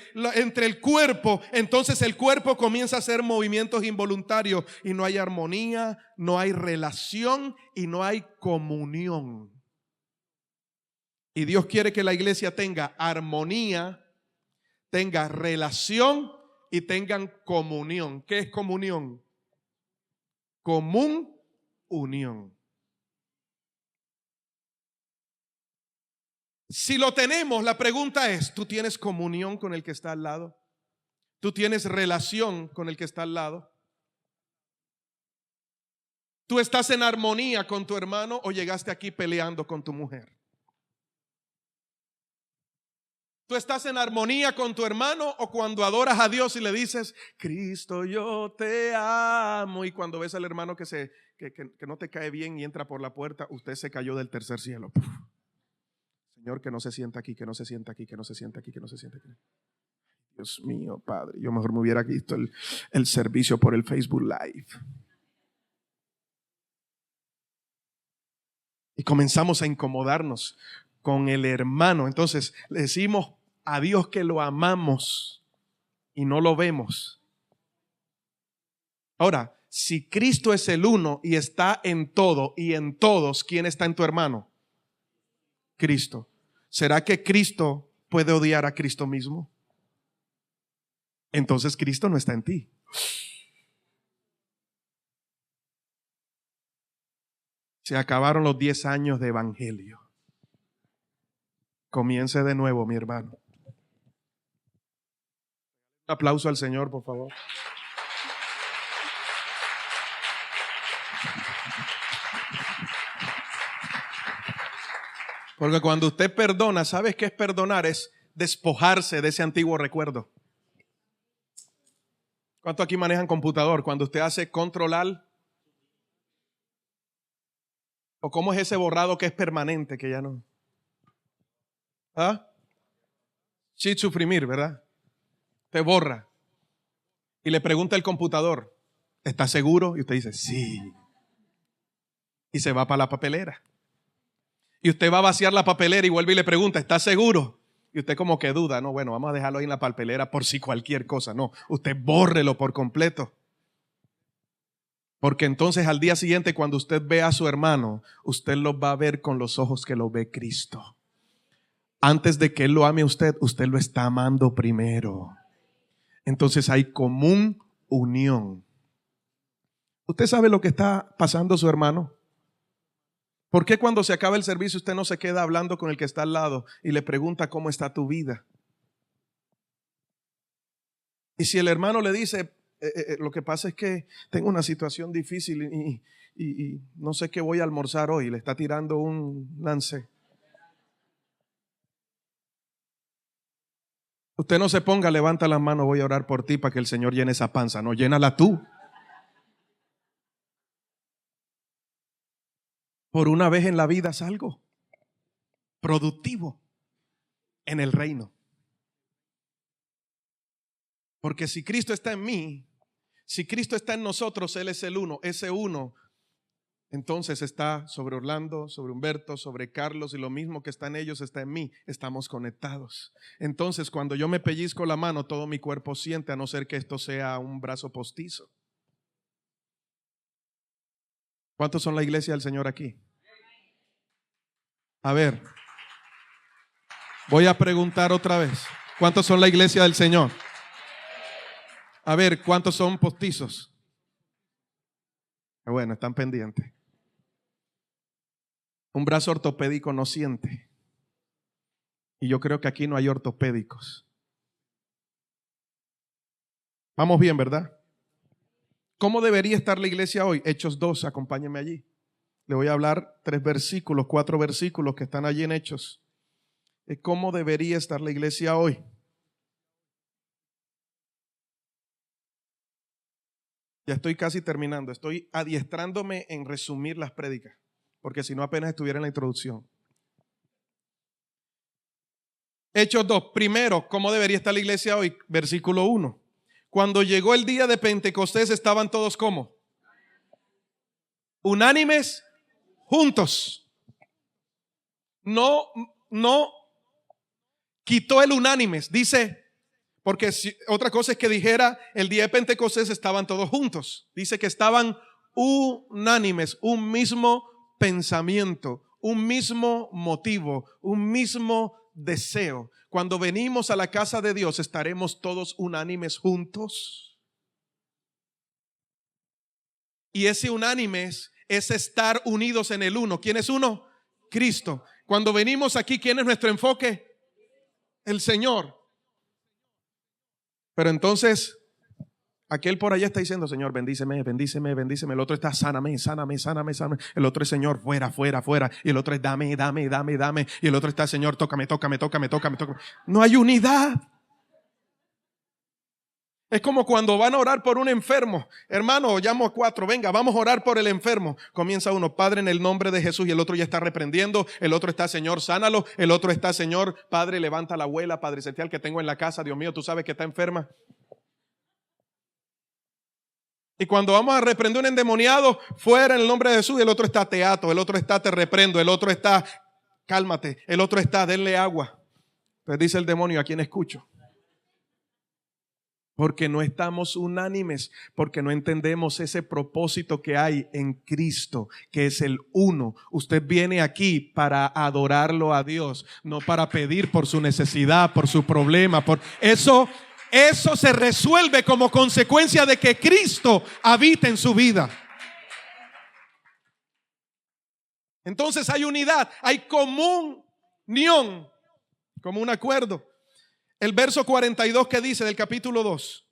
el cuerpo, entonces el cuerpo comienza a hacer movimientos involuntarios y no hay armonía, no hay relación y no hay comunión. Y Dios quiere que la iglesia tenga armonía, tenga relación y tengan comunión. ¿Qué es comunión? Común unión. Si lo tenemos, la pregunta es, ¿tú tienes comunión con el que está al lado? ¿Tú tienes relación con el que está al lado? ¿Tú estás en armonía con tu hermano o llegaste aquí peleando con tu mujer? ¿Tú estás en armonía con tu hermano o cuando adoras a Dios y le dices, Cristo, yo te amo? Y cuando ves al hermano que no te cae bien y entra por la puerta, usted se cayó del tercer cielo. Puf. Señor, que no se sienta aquí, que no se sienta aquí, que no se sienta aquí, que no se sienta aquí. Dios mío, Padre, yo mejor me hubiera visto el servicio por el Facebook Live. Y comenzamos a incomodarnos con el hermano. Entonces le decimos a Dios que lo amamos y no lo vemos. Ahora, si Cristo es el uno y está en todo y en todos, ¿quién está en tu hermano? Cristo. ¿Será que Cristo puede odiar a Cristo mismo? Entonces Cristo no está en ti. Se acabaron los 10 años de evangelio. Comience de nuevo, mi hermano. Un aplauso al Señor, por favor. Porque cuando usted perdona, ¿sabes qué es perdonar? Es despojarse de ese antiguo recuerdo. ¿Cuánto aquí manejan computador? Cuando usted hace control-alt, ¿o cómo es ese borrado que es permanente, que ya no? ¿Ah? Shift suprimir, ¿verdad? Te borra. Y le pregunta el computador, ¿está seguro? Y usted dice, sí. Y se va para la papelera. Y usted va a vaciar la papelera y vuelve y le pregunta, ¿está seguro? Y usted como que duda, no, bueno, vamos a dejarlo ahí en la papelera por si cualquier cosa. No, usted bórrelo por completo. Porque entonces al día siguiente cuando usted ve a su hermano, usted lo va a ver con los ojos que lo ve Cristo. Antes de que Él lo ame a usted, usted lo está amando primero. Entonces hay común unión. ¿Usted sabe lo que está pasando su hermano? ¿Por qué cuando se acaba el servicio usted no se queda hablando con el que está al lado y le pregunta cómo está tu vida? Y si el hermano le dice, lo que pasa es que tengo una situación difícil y no sé qué voy a almorzar hoy, le está tirando un lance. Usted no se ponga, levanta la mano, voy a orar por ti para que el Señor llene esa panza. No, llénala tú. Por una vez en la vida haz algo. productivo en el reino. Porque si Cristo está en mí, si Cristo está en nosotros, Él es el uno. Ese uno entonces está sobre Orlando, sobre Humberto, sobre Carlos, y lo mismo que está en ellos está en mí. Estamos conectados. Entonces cuando yo me pellizco la mano, todo mi cuerpo siente, a no ser que esto sea un brazo postizo. ¿Cuántos son la iglesia del Señor aquí? A ver, voy a preguntar otra vez. ¿Cuántos son la iglesia del Señor? A ver, ¿cuántos son postizos? Bueno, están pendientes. Un brazo ortopédico no siente. Y yo creo que aquí no hay ortopédicos. Vamos bien, ¿verdad? ¿Cómo debería estar la iglesia hoy? Hechos 2, acompáñenme allí. Le voy a hablar 4 versículos que están allí en Hechos. ¿Cómo debería estar la iglesia hoy? Ya estoy casi terminando. Estoy adiestrándome en resumir las prédicas, porque si no apenas estuviera en la introducción. Hechos 2. Primero, ¿cómo debería estar la iglesia hoy? Versículo 1. Cuando llegó el día de Pentecostés, estaban todos ¿cómo? Unánimes, juntos. No quitó el unánimes. Dice, porque otra cosa es que dijera el día de Pentecostés estaban todos juntos. Dice que estaban unánimes, un mismo pensamiento, un mismo motivo, un mismo deseo. Cuando venimos a la casa de Dios, ¿estaremos todos unánimes juntos? Y ese unánimes es estar unidos en el uno. ¿Quién es uno? Cristo. Cuando venimos aquí, ¿quién es nuestro enfoque? El Señor. Pero entonces, aquel por allá está diciendo, Señor, bendíceme, bendíceme, bendíceme. El otro está, sáname, sáname, sáname, sáname. El otro es, Señor, fuera, fuera, fuera. Y el otro es, dame, dame, dame, dame. Y el otro está, Señor, tócame, tócame, tócame, tócame, tócame. No hay unidad. Es como cuando van a orar por un enfermo. Hermano, llamo a 4, venga, vamos a orar por el enfermo. Comienza uno, Padre, en el nombre de Jesús, y el otro ya está reprendiendo. El otro está, Señor, sánalo. El otro está, Señor, Padre, levanta a la abuela, Padre celestial, que tengo en la casa. Dios mío, tú sabes que está enferma. Y cuando vamos a reprender un endemoniado, fuera en el nombre de Jesús, y el otro está, te ato. El otro está, te reprendo. El otro está, cálmate. El otro está, denle agua. Pues dice el demonio, ¿a quién escucho? Porque no estamos unánimes, porque no entendemos ese propósito que hay en Cristo, que es el uno. Usted viene aquí para adorarlo a Dios, no para pedir por su necesidad, por su problema, por eso se resuelve como consecuencia de que Cristo habita en su vida. Entonces hay unidad, hay comunión, como un acuerdo. El verso 42 que dice del capítulo 2.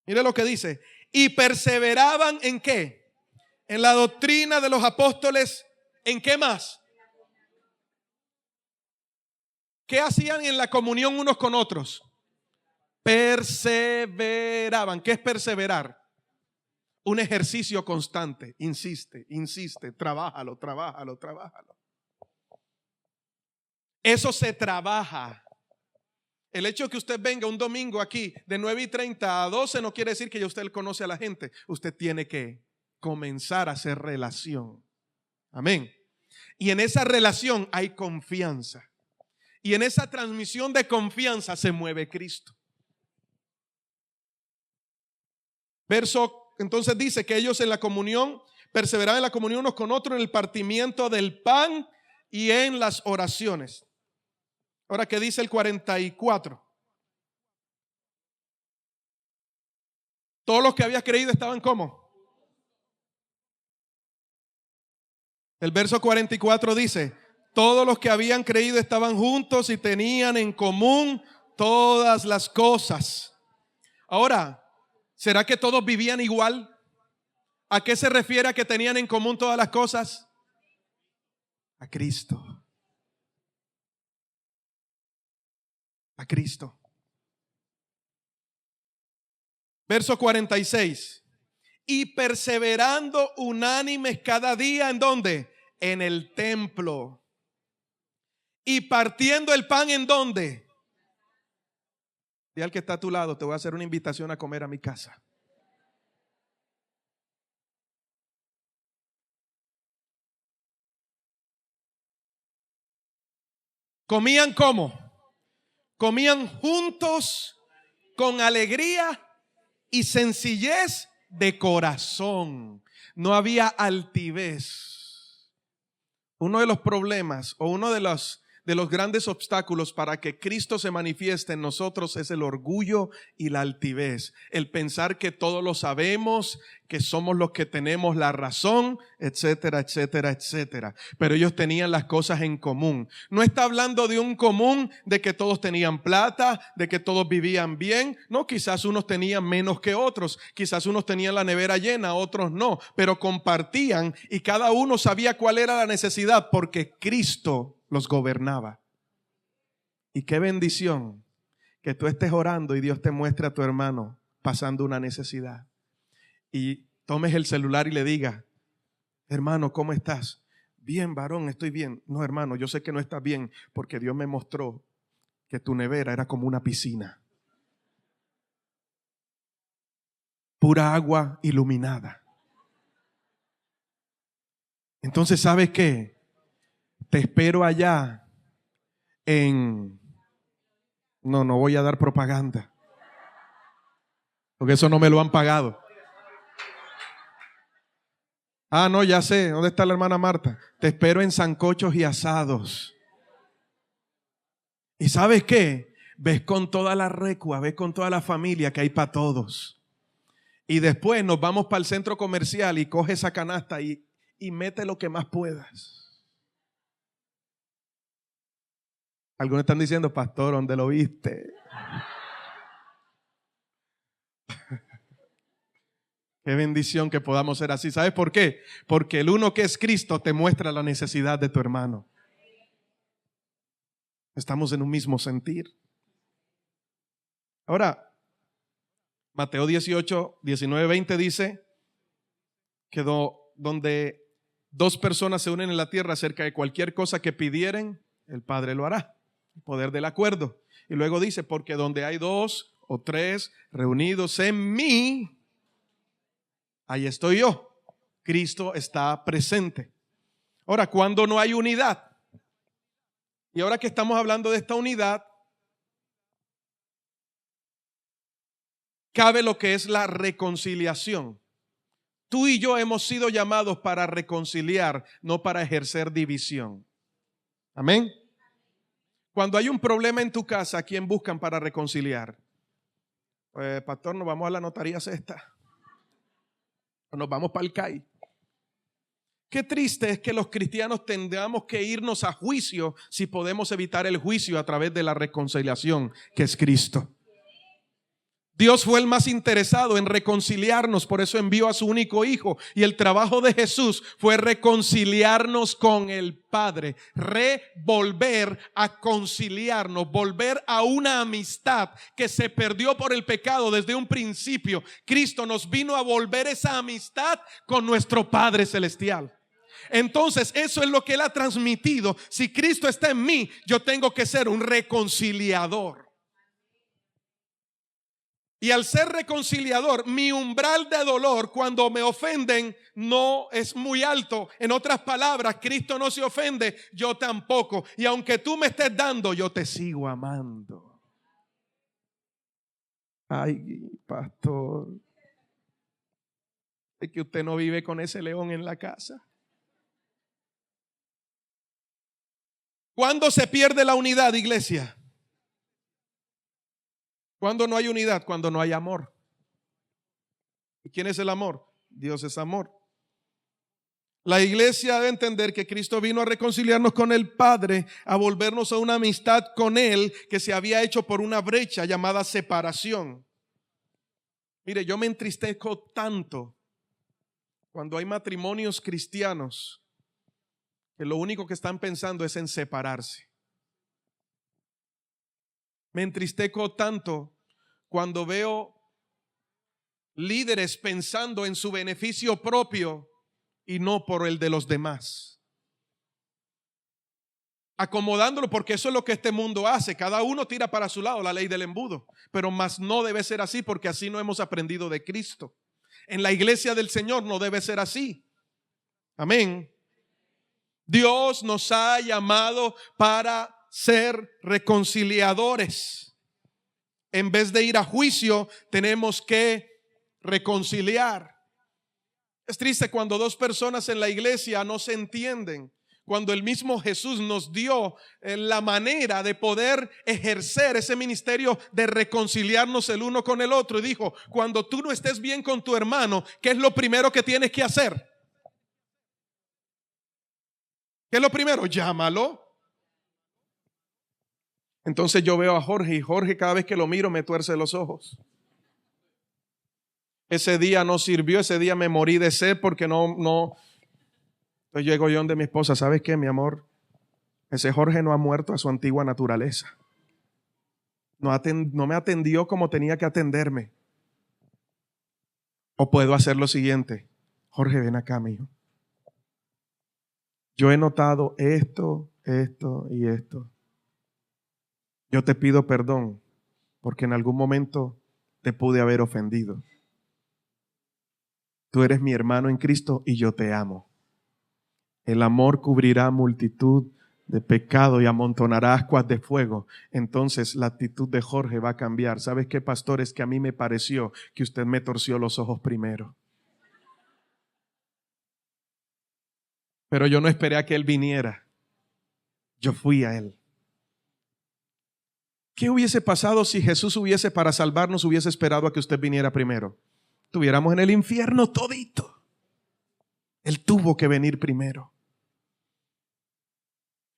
Mire lo que dice. Y perseveraban ¿en qué? En la doctrina de los apóstoles. ¿En qué más? ¿Qué hacían en la comunión unos con otros? Perseveraban. ¿Qué es perseverar? Un ejercicio constante. Insiste, insiste, trabájalo, trabájalo, trabájalo. Eso se trabaja. El hecho de que usted venga un domingo aquí de 9:30 a 12 no quiere decir que ya usted conoce a la gente. Usted tiene que comenzar a hacer relación. Amén. Y en esa relación hay confianza. Y en esa transmisión de confianza se mueve Cristo. Entonces dice que ellos en la comunión, perseveraban en la comunión unos con otros, en el partimiento del pan y en las oraciones. Ahora, ¿qué dice el 44? Todos los que habían creído estaban ¿cómo? El verso 44 dice, todos los que habían creído estaban juntos y tenían en común todas las cosas. Ahora, ¿será que todos vivían igual? ¿A qué se refiere a que tenían en común todas las cosas? A Cristo. A Cristo. Verso 46. y perseverando unánimes cada día, ¿en dónde? En el templo. Y partiendo el pan, ¿en dónde? Y al que está a tu lado, te voy a hacer una invitación a comer a mi casa. ¿Comían cómo? Comían juntos, con alegría y sencillez de corazón. No había altivez. Uno de los problemas o uno de los grandes obstáculos para que Cristo se manifieste en nosotros es el orgullo y la altivez. El pensar que todo lo sabemos, que somos los que tenemos la razón, etcétera, etcétera, etcétera. Pero ellos tenían las cosas en común. No está hablando de un común de que todos tenían plata, de que todos vivían bien. No, quizás unos tenían menos que otros. Quizás unos tenían la nevera llena, otros no. Pero compartían y cada uno sabía cuál era la necesidad porque Cristo los gobernaba. Y qué bendición que tú estés orando y Dios te muestre a tu hermano pasando una necesidad. Y tomes el celular y le digas: hermano, ¿cómo estás? Bien, varón, estoy bien. No, hermano, yo sé que no estás bien porque Dios me mostró que tu nevera era como una piscina. Pura agua iluminada. Entonces, ¿sabes qué? Te espero allá no voy a dar propaganda, porque eso no me lo han pagado. Ah, no, ya sé. ¿Dónde está la hermana Marta? Te espero en sancochos y asados. ¿Y sabes qué? Ves con toda la recua, ves con toda la familia que hay para todos. Y después nos vamos para el centro comercial y coge esa canasta y mete lo que más puedas. Algunos están diciendo: pastor, ¿dónde lo viste? Qué bendición que podamos ser así. ¿Sabes por qué? Porque el uno que es Cristo te muestra la necesidad de tu hermano. Estamos en un mismo sentir. Ahora, Mateo 18, 19, 20 dice que donde dos personas se unen en la tierra acerca de cualquier cosa que pidieren, el Padre lo hará. El poder del acuerdo. Y luego dice: porque donde hay dos o tres reunidos en mí, ahí estoy yo. Cristo está presente. Ahora, cuando no hay unidad, y ahora que estamos hablando de esta unidad, cabe lo que es la reconciliación. Tú y yo hemos sido llamados para reconciliar, no para ejercer división. Amén. Cuando hay un problema en tu casa, ¿a quién buscan para reconciliar? Pastor, nos vamos a la notaría sexta. O nos vamos para el CAI. Qué triste es que los cristianos tengamos que irnos a juicio si podemos evitar el juicio a través de la reconciliación, que es Cristo. Dios fue el más interesado en reconciliarnos, por eso envió a su único hijo. Y el trabajo de Jesús fue reconciliarnos con el Padre, volver a conciliarnos, volver a una amistad que se perdió por el pecado desde un principio. Cristo nos vino a volver esa amistad con nuestro Padre Celestial. Entonces eso es lo que Él ha transmitido. Si Cristo está en mí, yo tengo que ser un reconciliador. Y al ser reconciliador, mi umbral de dolor cuando me ofenden no es muy alto. En otras palabras, Cristo no se ofende, yo tampoco. Y aunque tú me estés dando, yo te sigo amando. Ay, pastor, es que usted no vive con ese león en la casa. ¿Cuándo se pierde la unidad, iglesia? ¿Cuándo no hay unidad? Cuando no hay amor. ¿Y quién es el amor? Dios es amor. La iglesia debe entender que Cristo vino a reconciliarnos con el Padre, a volvernos a una amistad con Él que se había hecho por una brecha llamada separación. Mire, yo me entristezco tanto cuando hay matrimonios cristianos que lo único que están pensando es en separarse. Me entristezco tanto cuando veo líderes pensando en su beneficio propio y no por el de los demás. Acomodándolo, porque eso es lo que este mundo hace. Cada uno tira para su lado, la ley del embudo. Pero más no debe ser así, porque así no hemos aprendido de Cristo. En la iglesia del Señor no debe ser así. Amén. Dios nos ha llamado para ser reconciliadores. En vez de ir a juicio, tenemos que reconciliar. Es triste cuando dos personas en la iglesia no se entienden, cuando el mismo Jesús nos dio la manera de poder ejercer ese ministerio de reconciliarnos el uno con el otro, y dijo: cuando tú no estés bien con tu hermano, ¿qué es lo primero que tienes que hacer? ¿Qué es lo primero? Llámalo. Entonces yo veo a Jorge, y Jorge, cada vez que lo miro, me tuerce los ojos. Ese día no sirvió, ese día me morí de sed porque no. Entonces llego yo donde mi esposa: ¿sabes qué, mi amor? Ese Jorge no ha muerto a su antigua naturaleza. No me atendió como tenía que atenderme. O puedo hacer lo siguiente: Jorge, ven acá, mijo. Yo he notado esto y esto. Yo te pido perdón porque en algún momento te pude haber ofendido. Tú eres mi hermano en Cristo y yo te amo. El amor cubrirá multitud de pecado y amontonará ascuas de fuego. Entonces la actitud de Jorge va a cambiar. ¿Sabes qué, pastor? Es que a mí me pareció que usted me torció los ojos primero. Pero yo no esperé a que él viniera. Yo fui a él. ¿Qué hubiese pasado si Jesús para salvarnos, hubiese esperado a que usted viniera primero? Estuviéramos en el infierno todito. Él tuvo que venir primero.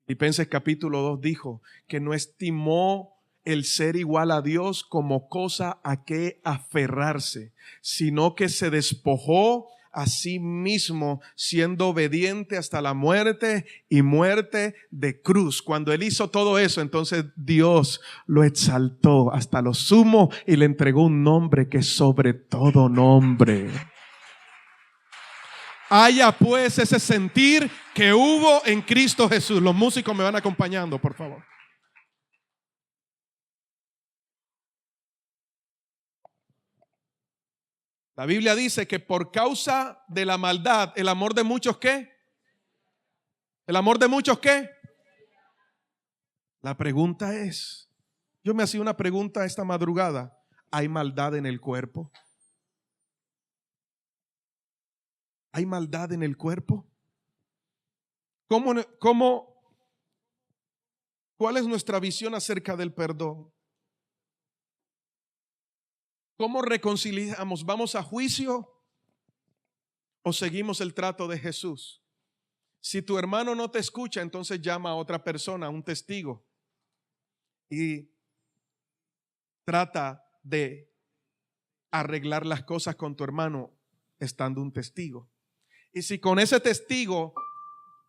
Filipenses capítulo 2 dijo que no estimó el ser igual a Dios como cosa a que aferrarse, sino que se despojó a sí mismo, siendo obediente hasta la muerte y muerte de cruz. Cuando él hizo todo eso, entonces Dios lo exaltó hasta lo sumo y le entregó un nombre que es sobre todo nombre. Haya pues ese sentir que hubo en Cristo Jesús. Los músicos me van acompañando, por favor. La Biblia dice que por causa de la maldad, el amor de muchos, ¿qué? ¿El amor de muchos qué? La pregunta es, yo me hacía una pregunta esta madrugada: ¿hay maldad en el cuerpo? ¿Hay maldad en el cuerpo? ¿Cuál es nuestra visión acerca del perdón? ¿Cómo reconciliamos? ¿Vamos a juicio o seguimos el trato de Jesús? Si tu hermano no te escucha, entonces llama a otra persona, a un testigo, y trata de arreglar las cosas con tu hermano estando un testigo. Y si con ese testigo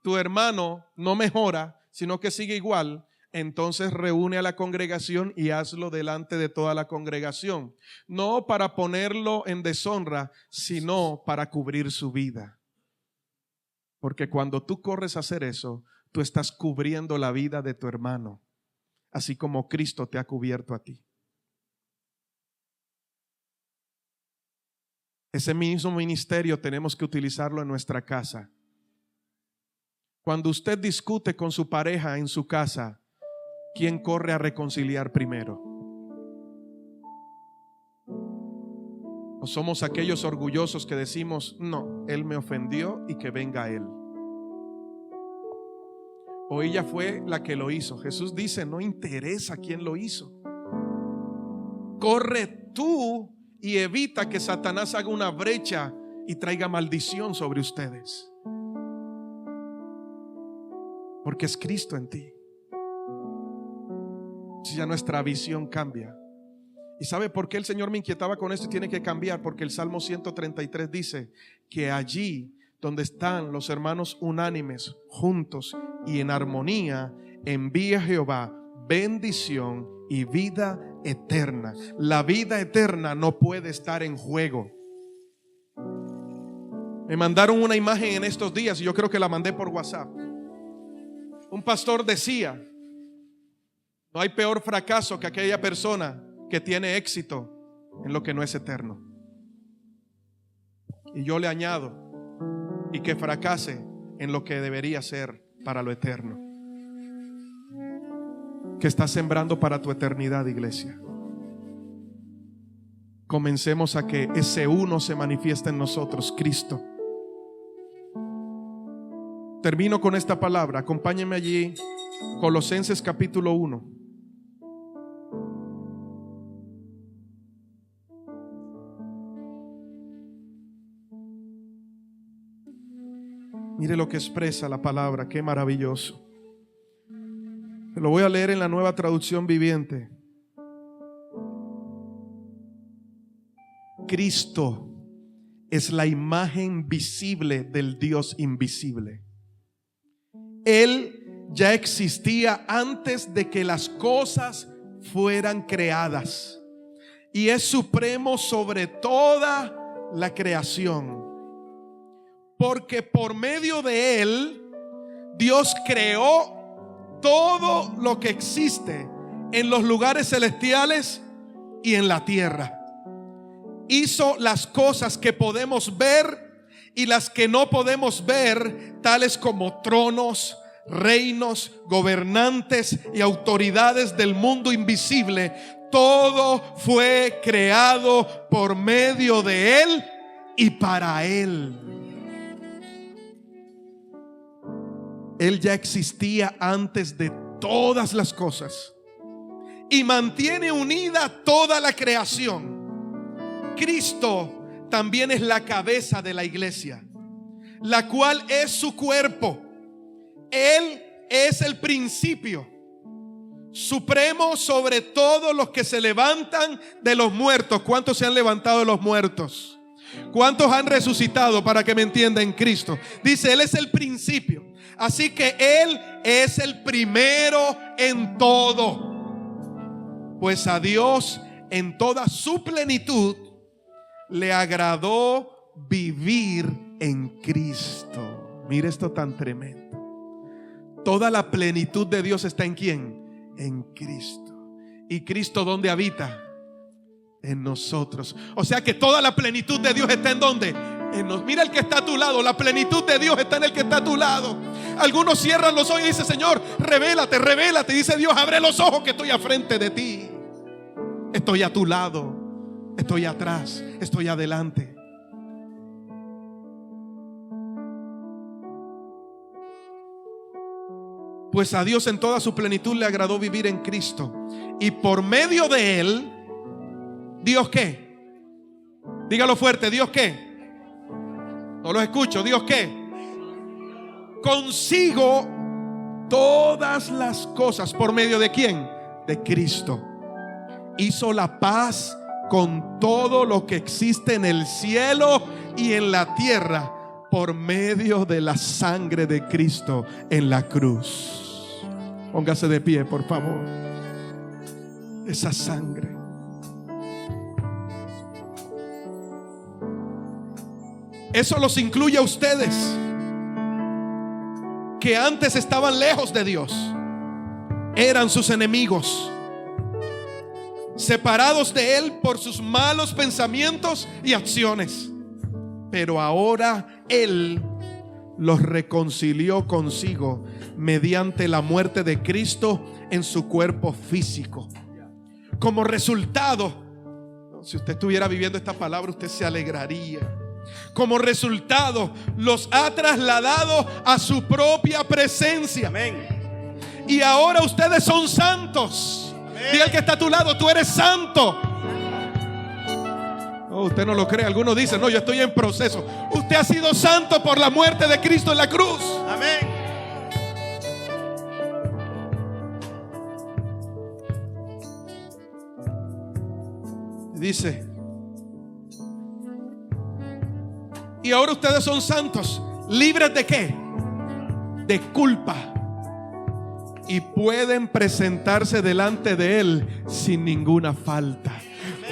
tu hermano no mejora, sino que sigue igual, entonces reúne a la congregación y hazlo delante de toda la congregación. No para ponerlo en deshonra, sino para cubrir su vida. Porque cuando tú corres a hacer eso, tú estás cubriendo la vida de tu hermano, así como Cristo te ha cubierto a ti. Ese mismo ministerio tenemos que utilizarlo en nuestra casa. Cuando usted discute con su pareja en su casa, ¿quién corre a reconciliar primero? ¿O somos aquellos orgullosos que decimos: no, él me ofendió y que venga él? ¿O ella fue la que lo hizo? Jesús dice: no interesa quién lo hizo. Corre tú y evita que Satanás haga una brecha y traiga maldición sobre ustedes. Porque es Cristo en ti. Si ya nuestra visión cambia. ¿Y sabe por qué el Señor me inquietaba con esto? Y tiene que cambiar, porque el Salmo 133 dice que allí donde están los hermanos unánimes, juntos y en armonía, envía Jehová bendición y vida eterna. La vida eterna no puede estar en juego. Me mandaron una imagen en estos días y yo creo que la mandé por WhatsApp. Un pastor decía: no hay peor fracaso que aquella persona que tiene éxito en lo que no es eterno. Y yo le añado: y que fracase en lo que debería ser para lo eterno. ¿Qué estás sembrando para tu eternidad, iglesia? Comencemos a que ese uno se manifieste en nosotros, Cristo. Termino con esta palabra. Acompáñenme allí, Colosenses capítulo 1. Mire lo que expresa la palabra, qué maravilloso. Lo voy a leer en la Nueva Traducción Viviente. Cristo es la imagen visible del Dios invisible. Él ya existía antes de que las cosas fueran creadas y es supremo sobre toda la creación. Porque por medio de Él, Dios creó todo lo que existe en los lugares celestiales y en la tierra. Hizo las cosas que podemos ver y las que no podemos ver, tales como tronos, reinos, gobernantes y autoridades del mundo invisible. Todo fue creado por medio de Él y para Él. Él ya existía antes de todas las cosas y mantiene unida toda la creación. Cristo también es la cabeza de la iglesia, la cual es su cuerpo. Él es el principio supremo sobre todos los que se levantan de los muertos. ¿Cuántos se han levantado de los muertos? ¿Cuántos han resucitado? Para que me entienda, en Cristo. Dice, Él es el principio. Así que Él es el primero en todo. Pues a Dios en toda su plenitud le agradó vivir en Cristo. Mire esto tan tremendo. Toda la plenitud de Dios está ¿en quién? En Cristo. ¿Y Cristo dónde habita? En nosotros. O sea que toda la plenitud de Dios está ¿en dónde? En nos. Mira el que está a tu lado. La plenitud de Dios está en el que está a tu lado. Algunos cierran los ojos y dicen: Señor, revélate, revélate. Dice Dios: abre los ojos que estoy a frente de ti. Estoy a tu lado. Estoy atrás, estoy adelante. Pues a Dios en toda su plenitud le agradó vivir en Cristo. Y por medio de Él, ¿Dios qué? Dígalo fuerte, ¿Dios qué? No los escucho, ¿Dios qué? Consigo todas las cosas. ¿Por medio de quién? De Cristo. Hizo la paz con todo lo que existe en el cielo y en la tierra por medio de la sangre de Cristo en la cruz. Póngase de pie, por favor. Esa sangre. Eso los incluye a ustedes, que antes estaban lejos de Dios, eran sus enemigos, separados de Él por sus malos pensamientos y acciones. Pero ahora Él los reconcilió consigo mediante la muerte de Cristo en su cuerpo físico. Como resultado, si usted estuviera viviendo esta palabra, usted se alegraría. Como resultado, los ha trasladado a su propia presencia. Amén. Y ahora ustedes son santos. Diga al que está a tu lado: tú eres santo. Oh, usted no lo cree. Algunos dicen: no, yo estoy en proceso. Usted ha sido santo por la muerte de Cristo en la cruz. Amén. Dice: y ahora ustedes son santos, libres de ¿qué? De culpa. Y pueden presentarse delante de Él sin ninguna falta.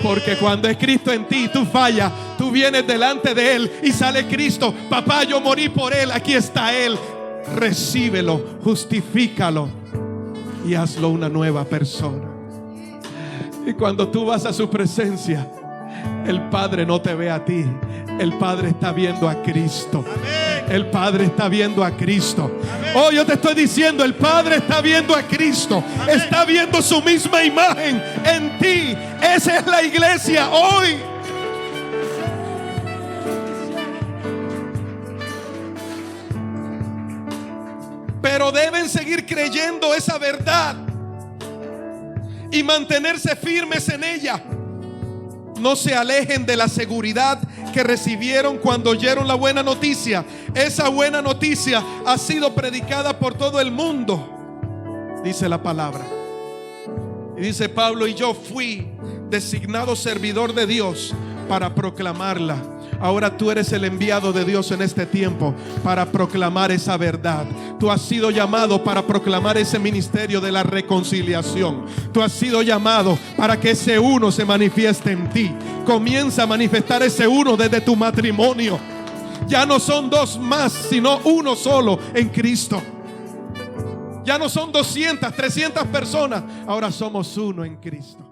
Porque cuando es Cristo en ti, tú fallas, tú vienes delante de Él y sale Cristo. Papá, yo morí por Él, aquí está Él. Recíbelo, justifícalo y hazlo una nueva persona. Y cuando tú vas a su presencia, el Padre no te ve a ti, el Padre está viendo a Cristo. El Padre está viendo a Cristo. Oh, yo te estoy diciendo, el Padre está viendo a Cristo. Está viendo su misma imagen en ti. Esa es la iglesia hoy. Pero deben seguir creyendo esa verdad y mantenerse firmes en ella. No se alejen de la seguridad que recibieron cuando oyeron la buena noticia. Esa buena noticia ha sido predicada por todo el mundo, dice la palabra. Y dice Pablo: y yo fui designado servidor de Dios para proclamarla. Ahora tú eres el enviado de Dios en este tiempo para proclamar esa verdad. Tú has sido llamado para proclamar ese ministerio de la reconciliación. Tú has sido llamado para que ese uno se manifieste en ti. Comienza a manifestar ese uno desde tu matrimonio. Ya no son dos más, sino uno solo en Cristo. Ya no son 200, 300 personas. Ahora somos uno en Cristo.